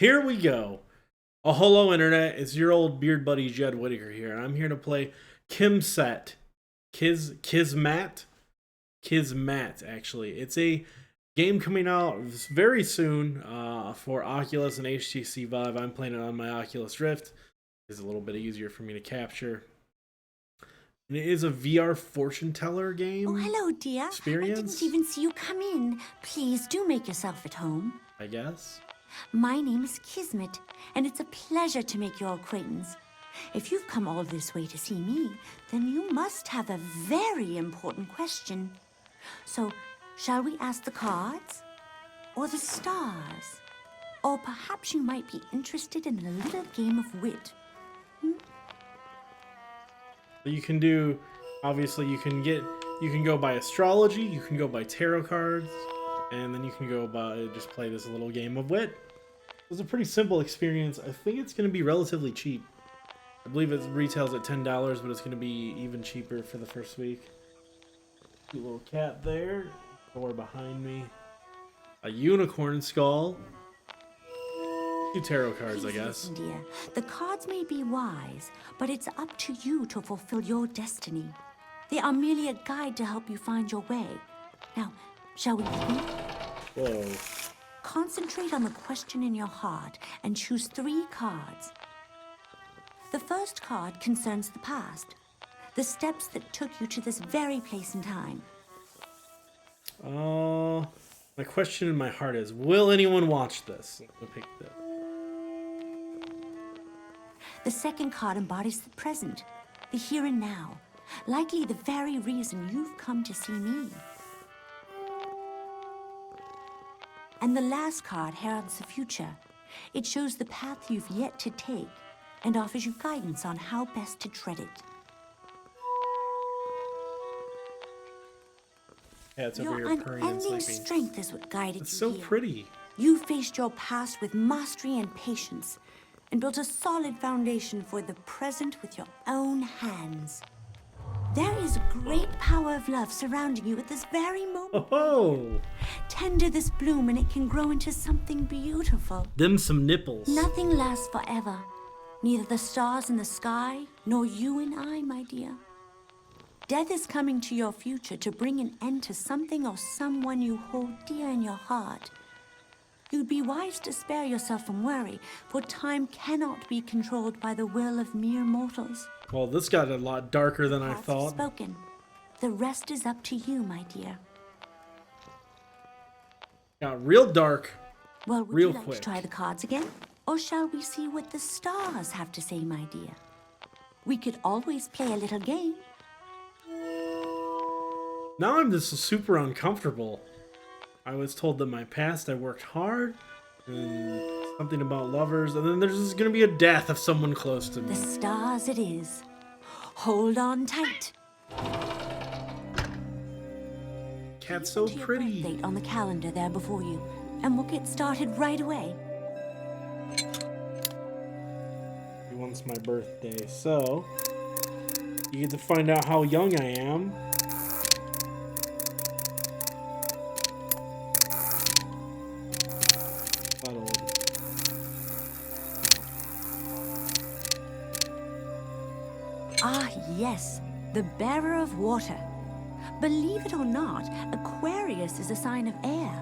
here we go. Oh, hello, Internet. It's your old beard buddy, Jed Whitaker here. I'm here to play Kimset. Kismet? Kismet, actually. It's a game coming out very soon for Oculus and HTC Vive. I'm playing it on my Oculus Rift. It's a little bit easier for me to capture. And it is a VR fortune teller game. Oh, hello, dear. Experience? I didn't even see you come in. Please do make yourself at home. I guess. My name is Kismet, and it's a pleasure to make your acquaintance. If you've come all this way to see me, then you must have a very important question. So, shall we ask the cards? Or the stars? Or perhaps you might be interested in a little game of wit. You can do, obviously you can go by astrology, you can go by tarot cards, and then you can go by just play this little game of wit. It's a pretty simple experience. I think it's going to be relatively cheap. I believe it retails at $10, but it's going to be even cheaper for the first week. Cute little cat there, door behind me, a unicorn skull. Two tarot cards, I guess. Listen, dear, the cards may be wise, but it's up to you to fulfill your destiny. They are merely a guide to help you find your way. Now, shall we begin? Whoa. Concentrate on the question in your heart and choose 3 cards. The first card concerns the past, the steps that took you to this very place and time. My question in my heart is, will anyone watch this? I'll pick this. The second card embodies the present, the here and now, likely the very reason you've come to see me. And the last card heralds the future. It shows the path you've yet to take and offers you guidance on how best to tread it. Yeah, it's over Your here purring and unending sleeping. strength is what guided It's you so here. pretty. You faced your past with mastery and patience and built a solid foundation for the present with your own hands. There is great power of love surrounding you at this very moment. Oh, Tender this bloom and it can grow into something beautiful. them some nipples. Nothing lasts forever. Neither the stars in the sky, nor you and I, my dear. Death is coming to your future to bring an end to something or someone you hold dear in your heart. You'd be wise to spare yourself from worry, for time cannot be controlled by the will of mere mortals. Well, this got a lot darker than I Paths have thought. spoken. The rest is up to you, my dear. Got real dark. Well, would Real you like quick. to try the cards again? Or shall we see what the stars have to say, my dear? We could always play a little game. Now I'm just super uncomfortable. I was told that my past I worked hard, and something about lovers, and then there's just gonna be a death of someone close to The me. stars it is. Hold on tight. Cat's so To your birth pretty. date on the calendar there before you, and we'll get started right away. He wants my birthday, so you get to find out how young I am. Not old. Ah, yes, the bearer of water. Believe it or not, Aquarius is a sign of air.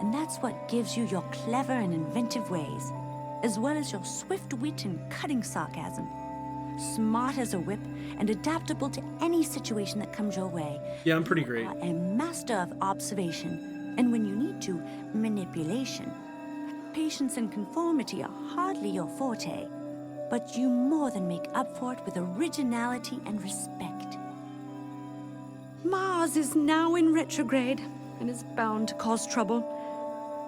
And that's what gives you your clever and inventive ways, as well as your swift wit and cutting sarcasm. Smart as a whip and adaptable to any situation that comes your way. Yeah, I'm pretty great. You are a master of observation, and when you need to, manipulation. Patience and conformity are hardly your forte, but you more than make up for it with originality and respect. Mars is now in retrograde and is bound to cause trouble.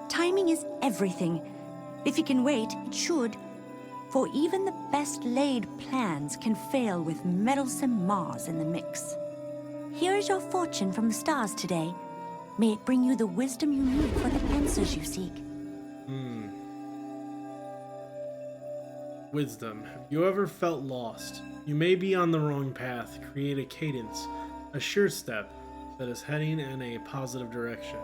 Timing is everything. If it can wait, it should. For even the best laid plans can fail with meddlesome Mars in the mix. Here is your fortune from the stars today. May it bring you the wisdom you need for the answers you seek. Wisdom. Have you ever felt lost? You may be on the wrong path. Create a cadence, a sure step that is heading in a positive direction.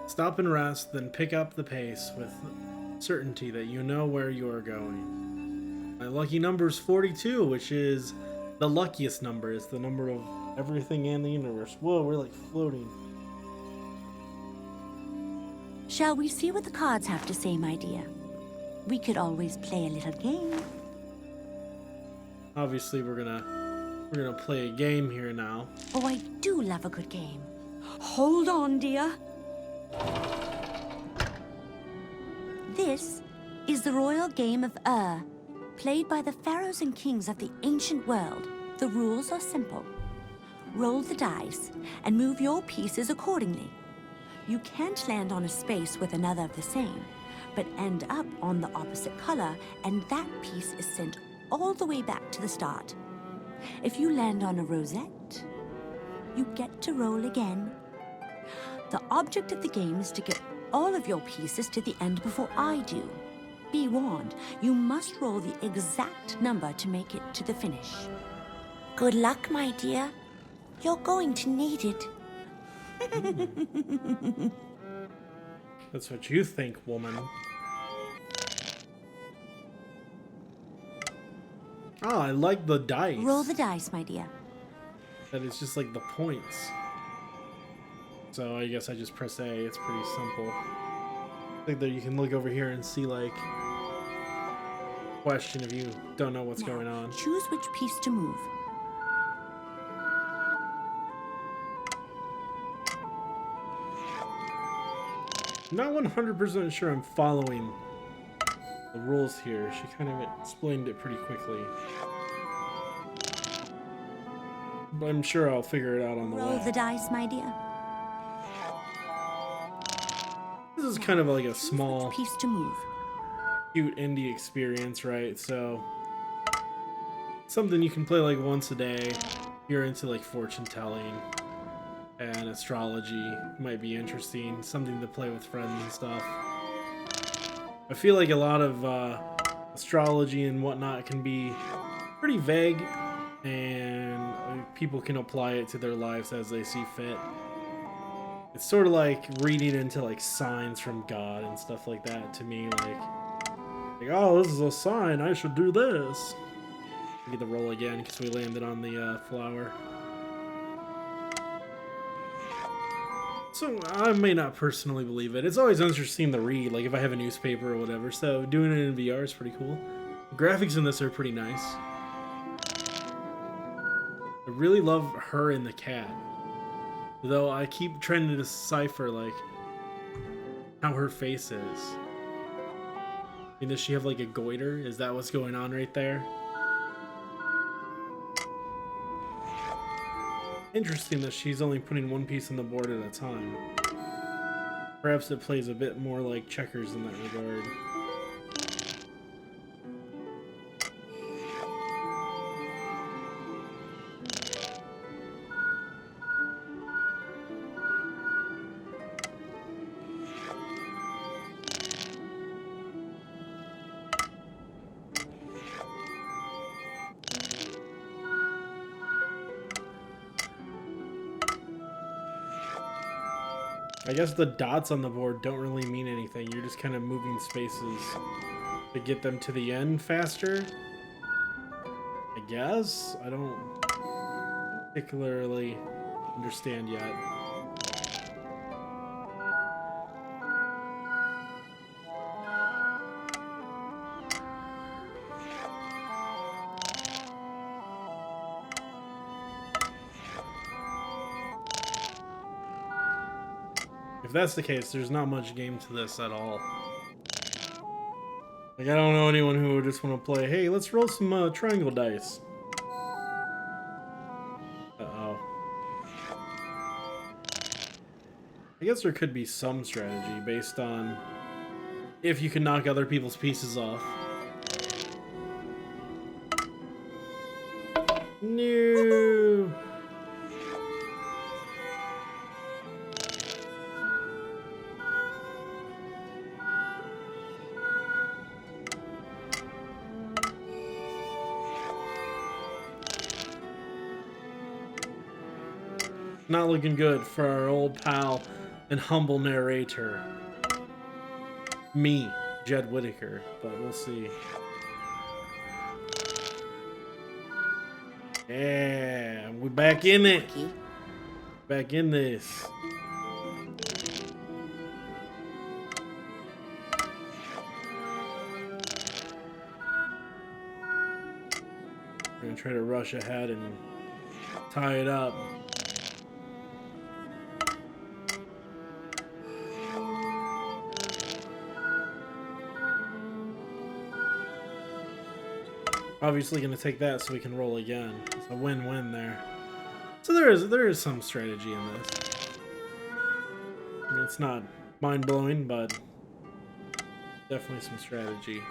Stop and rest, then pick up the pace with certainty that you know where you are going. My lucky number is 42, which is the luckiest number. It's the number of everything in the universe. Whoa, we're like floating. Shall we see what the cards have to say, my dear? We could always play a little game. Obviously, we're gonna play a game here now. Oh, I do love a good game. Hold on, dear. This is the royal game of played by the pharaohs and kings of the ancient world. The rules are simple. Roll the dice and move your pieces accordingly. You can't land on a space with another of the same, but end up on the opposite color, and that piece is sent all the way back to the start. If you land on a rosette, you get to roll again. The object of the game is to get all of your pieces to the end before I do. Be warned, you must roll the exact number to make it to the finish. Good luck, my dear. You're going to need it. That's what you think, woman. Oh, I like the dice. Roll the dice, my dear. That is just like the points. So I guess I just press A. It's pretty simple. I think that you can look over here and see like question if you don't know what's going on. Choose which piece to move. I'm not 100% sure I'm following the rules here. She kind of explained it pretty quickly. But I'm sure I'll figure it out on the way. Roll the dice, my dear. This is kind of like a small, Which piece to move. cute indie experience, right? So something you can play like once a day. You're into like fortune telling and astrology, might be interesting. Something to play with friends and stuff. I feel like a lot of astrology and whatnot can be pretty vague, and people can apply it to their lives as they see fit. It's sort of like reading into like signs from God and stuff like that to me. Like, oh, this is a sign, I should do this. I get the roll again because we landed on the flower. So I may not personally believe it. It's always interesting to read, like if I have a newspaper or whatever. So doing it in VR is pretty cool. The graphics in this are pretty nice. I really love her and the cat. Though I keep trying to decipher like how her face is. I mean, does she have like a goiter? Is that what's going on right there? Interesting that she's only putting one piece on the board at a time. Perhaps it plays a bit more like checkers in that regard. I guess the dots on the board don't really mean anything. You're just kind of moving spaces to get them to the end faster. I guess? I don't particularly understand yet. If that's the case, there's not much game to this at all. Like, I don't know anyone who would just want to play, hey, let's roll some triangle dice. Uh-oh. I guess there could be some strategy based on if you can knock other people's pieces off. No. Not looking good for our old pal and humble narrator. Me, Whitaker, but we'll see. Yeah, we're back in it. Back in this. We're gonna try to rush ahead and tie it up. Obviously gonna take that so we can roll again. It's a win-win there. So there is some strategy in this. I mean, it's not mind-blowing, but definitely some strategy.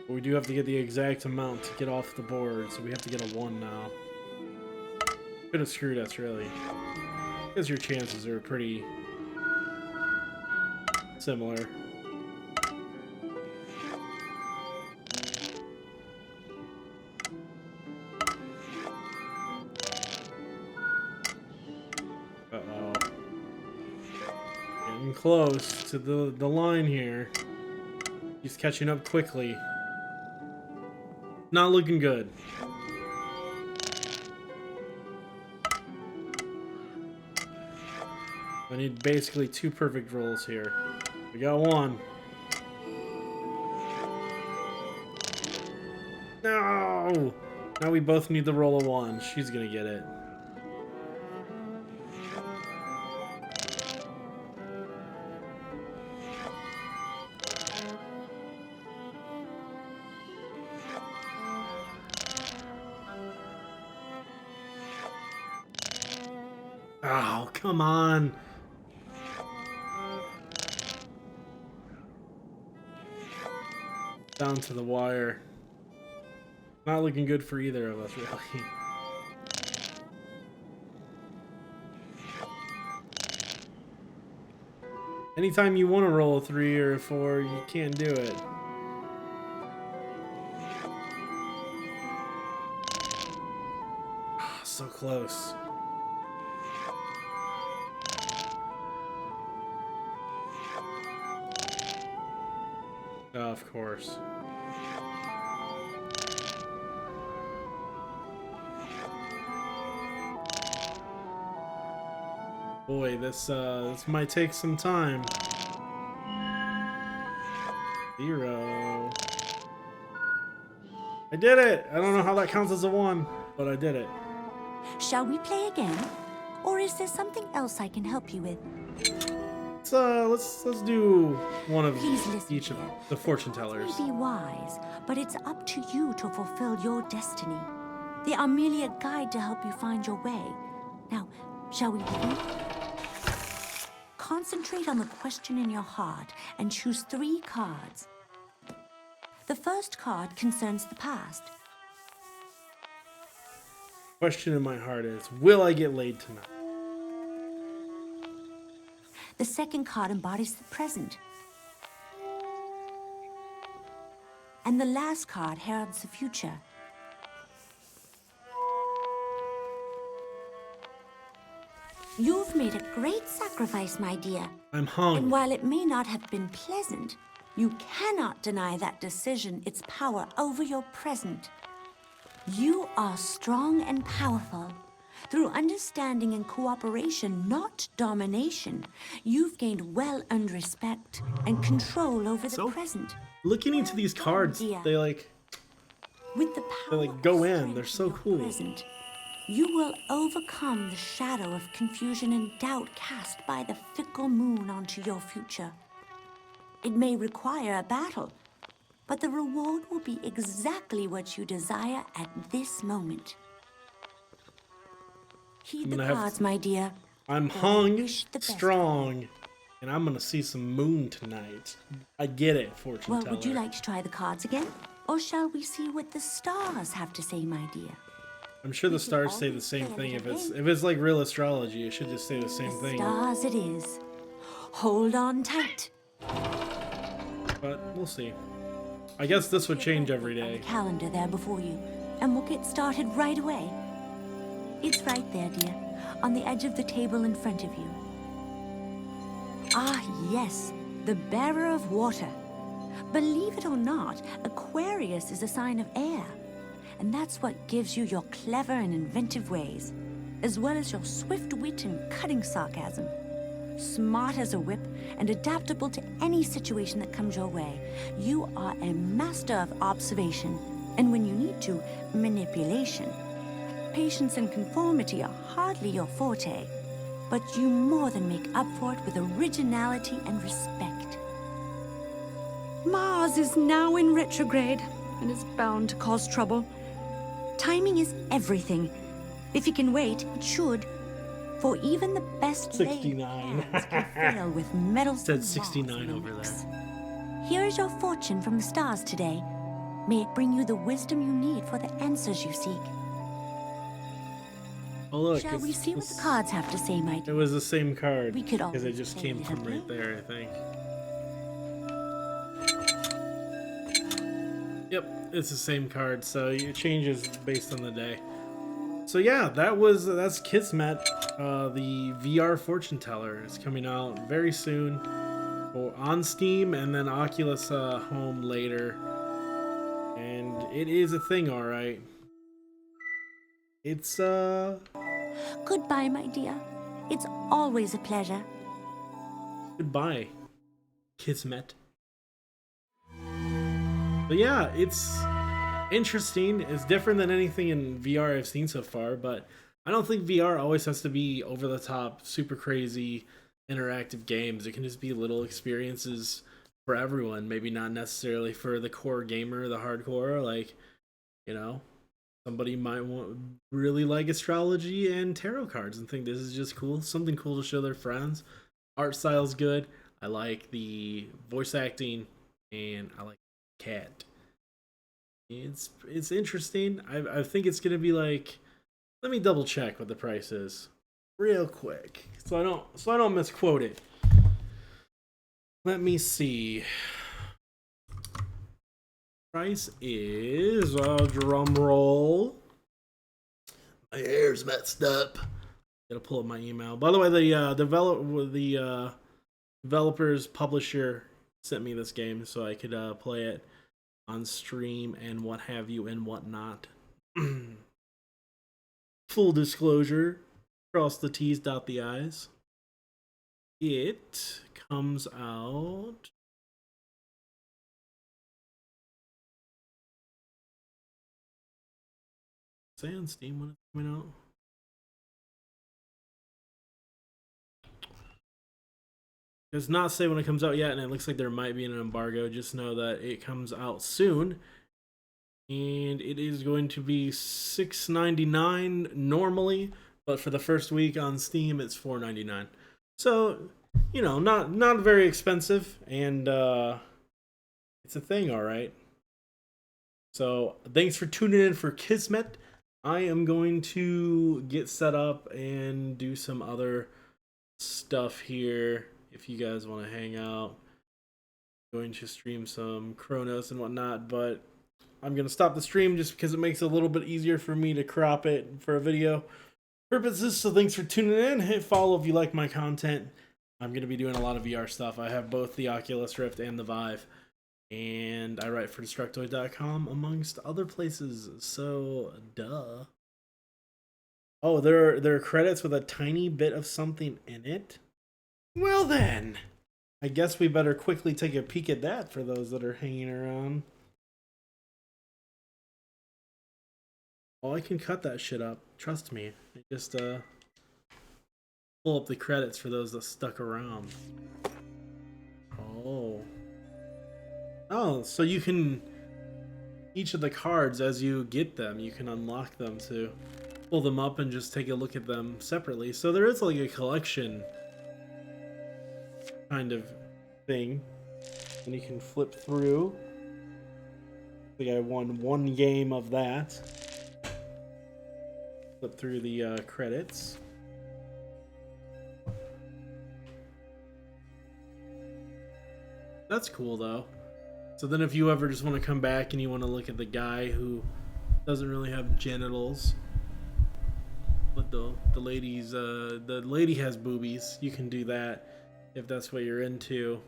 But we do have to get the exact amount to get off the board, so we have to get a 1 now. Could have screwed us, really. Because your chances are pretty similar. Uh-oh. Getting close to the line here. He's catching up quickly. Not looking good. I need basically 2 perfect rolls here. We got 1. No! Now we both need the roll of 1. She's gonna get it. Oh, come on. Down to the wire. Not looking good for either of us, really. Anytime you want to roll a 3 or a 4, you can't do it. Oh, so close. Of course. Boy, this might take some time. 0. I did it! I don't know how that counts as a 1, but I did it. Shall we play again? Or is there something else I can help you with? Let's do one of Please each of the fortune tellers. It may be wise, but it's up to you to fulfill your destiny. They are merely a guide to help you find your way. Now, shall we begin? Concentrate on the question in your heart and choose 3 cards. The first card concerns the past. Question in my heart is, will I get laid tonight? The second card embodies the present. And the last card heralds the future. You've made a great sacrifice, my dear. I'm hung. And while it may not have been pleasant, you cannot deny that decision its power over your present. You are strong and powerful. Through understanding and cooperation, not domination, you've gained well-earned respect and control over the present. Looking into these cards, they like With the power they like go of in. strength They're so of your cool. present, you will overcome the shadow of confusion and doubt cast by the fickle moon onto your future. It may require a battle, but the reward will be exactly what you desire at this moment. Heed the cards, my dear. I'm For I hung, wish the best. strong, and I'm gonna see some moon tonight. I get it, fortune Well, teller. would you like to try the cards again? Or shall we see what the stars have to say, my dear? I'm sure the we can stars say the always same play thing. it If it's like real astrology, it should just say the same thing. Stars it is. Hold on tight. but we'll see. I guess this would change every On day. the calendar there before you, and we'll get started right away. It's right there, dear, on the edge of the table in front of you. Ah, yes, the bearer of water. Believe it or not, Aquarius is a sign of air. And that's what gives you your clever and inventive ways, as well as your swift wit and cutting sarcasm. Smart as a whip and adaptable to any situation that comes your way, you are a master of observation, and when you need to, manipulation. Patience and conformity are hardly your forte, but you more than make up for it with originality and respect. Mars is now in retrograde and is bound to cause trouble. Timing is everything. If you can wait, it should. For even the best 69. plans can fail with medals. Said 69 over there. Here is your fortune from the stars today. May it bring you the wisdom you need for the answers you seek. Oh look, Shall we see what the cards have to say, my it dear? was the same card We could because it always just say came it from again. right there, I think. Yep, it's the same card, so it changes based on the day. So yeah, that's Kismet, the VR fortune teller. It's coming out very soon, on Steam and then Oculus Home later. And it is a thing, all right. It's Goodbye, my dear. It's always a pleasure. goodbye, Kismet. But yeah, it's interesting. It's different than anything in VR I've seen so far, but I don't think VR always has to be over the top, super crazy, interactive games. It can just be little experiences for everyone. Maybe not necessarily for the core gamer, the hardcore. Like, you know, somebody might really like astrology and tarot cards and think this is just cool, something cool to show their friends. Art style's good. I like the voice acting, and I like the cat. It's interesting. I think it's gonna be like, let me double check what the price is real quick so I don't misquote it. Let me see. Price is drum roll. My hair's messed up. Gotta pull up my email. By the way, the developers publisher sent me this game so I could play it on stream and what have you and whatnot. Full disclosure, cross the T's, dot the I's. It comes out say on Steam when it's coming out. Does not say when it comes out yet, and it looks like there might be an embargo. Just know that it comes out soon, and it is going to be $6.99 normally, but for the first week on Steam, it's $4.99. So, you know, not very expensive, and it's a thing, all right. So, thanks for tuning in for Kismet. I am going to get set up and do some other stuff here. If you guys want to hang out, I'm going to stream some Chronos and whatnot, but I'm going to stop the stream just because it makes it a little bit easier for me to crop it for a video purposes. So thanks for tuning in. Hit follow if you like my content. I'm going to be doing a lot of VR stuff. I have both the Oculus Rift and the Vive, and I write for Destructoid.com amongst other places. So duh. Oh, there are credits with a tiny bit of something in it. Well then, I guess we better quickly take a peek at that for those that are hanging around. Oh, I can cut that shit up. Trust me. I just pull up the credits for those that stuck around. Oh. Oh, so you can, each of the cards as you get them, you can unlock them to pull them up and just take a look at them separately. So there is like a collection kind of thing, and you can flip through. I think I won one game of that. Flip through the credits. That's cool though. So then if you ever just want to come back and you want to look at the guy who doesn't really have genitals, but the lady has boobies, you can do that if that's what you're into.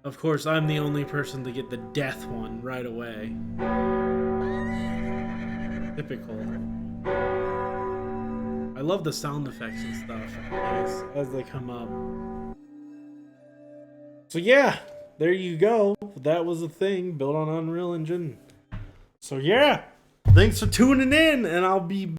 Of course, I'm the only person to get the death one right away. Typical. I love the sound effects and stuff as they come up. So yeah, there you go. That was a thing built on Unreal Engine. So yeah, thanks for tuning in, and I'll be